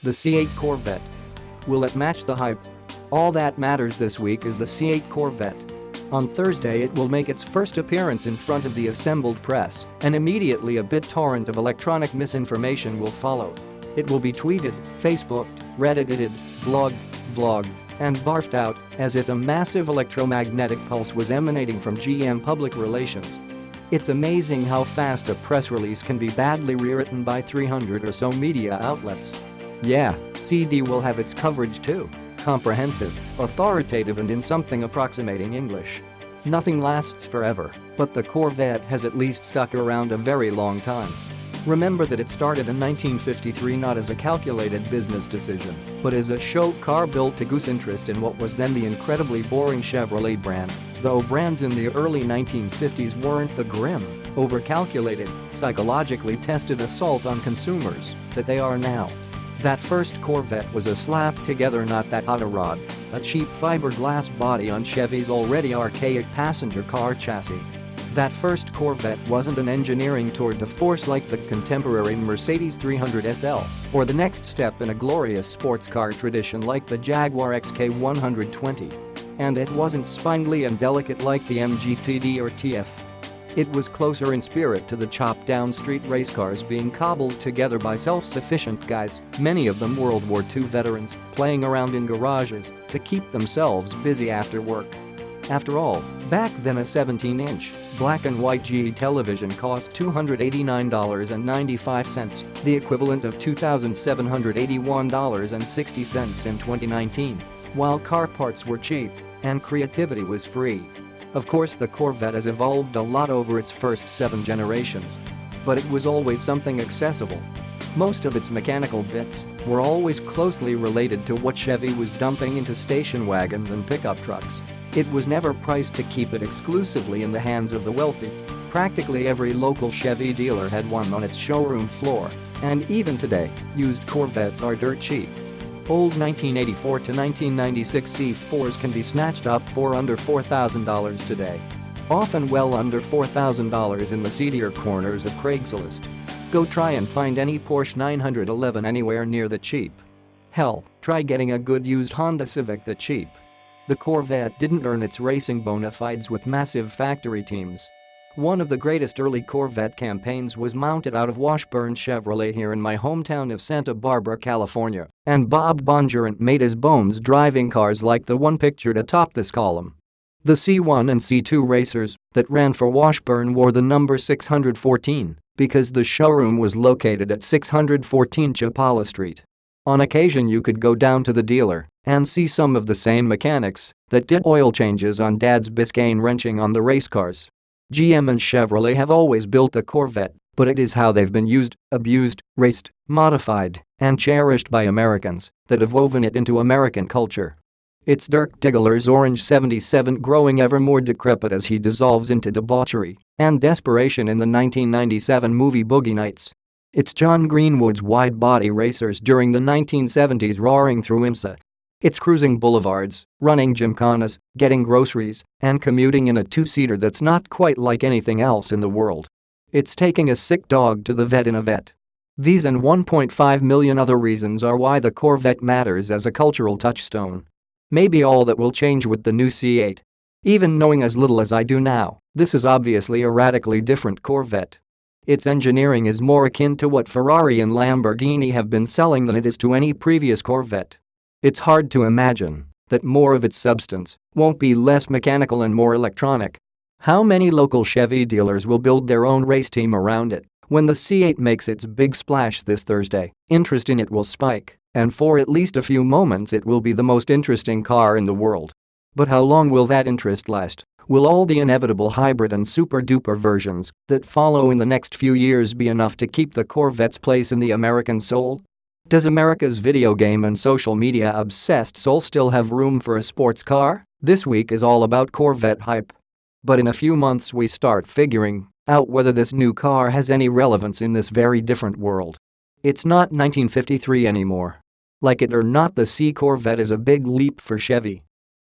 The C8 Corvette. Will it match the hype? All that matters this week is the C8 Corvette. On Thursday it will make its first appearance in front of the assembled press, and immediately a torrent of electronic misinformation will follow. It will be tweeted, Facebooked, Reddited, blogged, vlogged, and barfed out as if a massive electromagnetic pulse was emanating from GM public relations. It's amazing how fast a press release can be badly rewritten by 300 or so media outlets. Yeah, CD will have its coverage too. Comprehensive, authoritative and in something approximating English. Nothing lasts forever, but the Corvette has at least stuck around a very long time. Remember that it started in 1953 not as a calculated business decision, but as a show car built to goose interest in what was then the incredibly boring Chevrolet brand, though brands in the early 1950s weren't the grim, overcalculated, psychologically tested assault on consumers that they are now. That first Corvette was a slap-together not that hot a rod, a cheap fiberglass body on Chevy's already archaic passenger car chassis. That first Corvette wasn't an engineering tour de force like the contemporary Mercedes 300 SL, or the next step in a glorious sports car tradition like the Jaguar XK120. And it wasn't spindly and delicate like the MGTD or TF. It was closer in spirit to the chopped-down street race cars being cobbled together by self-sufficient guys, many of them World War II veterans, playing around in garages to keep themselves busy after work. After all, back then a 17-inch, black and white GE television cost $289.95, the equivalent of $2,781.60 in 2019, while car parts were cheap and creativity was free. Of course the Corvette has evolved a lot over its first 7 generations. But it was always something accessible. Most of its mechanical bits were always closely related to what Chevy was dumping into station wagons and pickup trucks. It was never priced to keep it exclusively in the hands of the wealthy. Practically every local Chevy dealer had one on its showroom floor, and even today, used Corvettes are dirt cheap. Old 1984 to 1996 C4s can be snatched up for under $4,000 today. Often well under $4,000 in the seedier corners of Craigslist. Go try and find any Porsche 911 anywhere near the cheap. Hell, try getting a good used Honda Civic that cheap. The Corvette didn't earn its racing bona fides with massive factory teams. One of the greatest early Corvette campaigns was mounted out of Washburn Chevrolet here in my hometown of Santa Barbara, California, and Bob Bondurant made his bones driving cars like the one pictured atop this column. The C1 and C2 racers that ran for Washburn wore the number 614 because the showroom was located at 614 Chapala Street. On occasion you could go down to the dealer and see some of the same mechanics that did oil changes on Dad's Biscayne wrenching on the race cars. GM and Chevrolet have always built the Corvette, but it is how they've been used, abused, raced, modified, and cherished by Americans that have woven it into American culture. It's Dirk Diggler's orange 77 growing ever more decrepit as he dissolves into debauchery and desperation in the 1997 movie Boogie Nights. It's John Greenwood's wide-body racers during the 1970s roaring through IMSA. It's cruising boulevards, running gymkhanas, getting groceries, and commuting in a two-seater that's not quite like anything else in the world. It's taking a sick dog to the vet in a vet. These and 1.5 million other reasons are why the Corvette matters as a cultural touchstone. Maybe all that will change with the new C8. Even knowing as little as I do now, this is obviously a radically different Corvette. Its engineering is more akin to what Ferrari and Lamborghini have been selling than it is to any previous Corvette. It's hard to imagine that more of its substance won't be less mechanical and more electronic. How many local Chevy dealers will build their own race team around it when the C8 makes its big splash this Thursday? Interest in it will spike, and for at least a few moments it will be the most interesting car in the world. But how long will that interest last? Will all the inevitable hybrid and super-duper versions that follow in the next few years be enough to keep the Corvette's place in the American soul? Does America's video game and social media-obsessed soul still have room for a sports car? This week is all about Corvette hype. But in a few months we start figuring out whether this new car has any relevance in this very different world. It's not 1953 anymore. Like it or not, the C Corvette is a big leap for Chevy.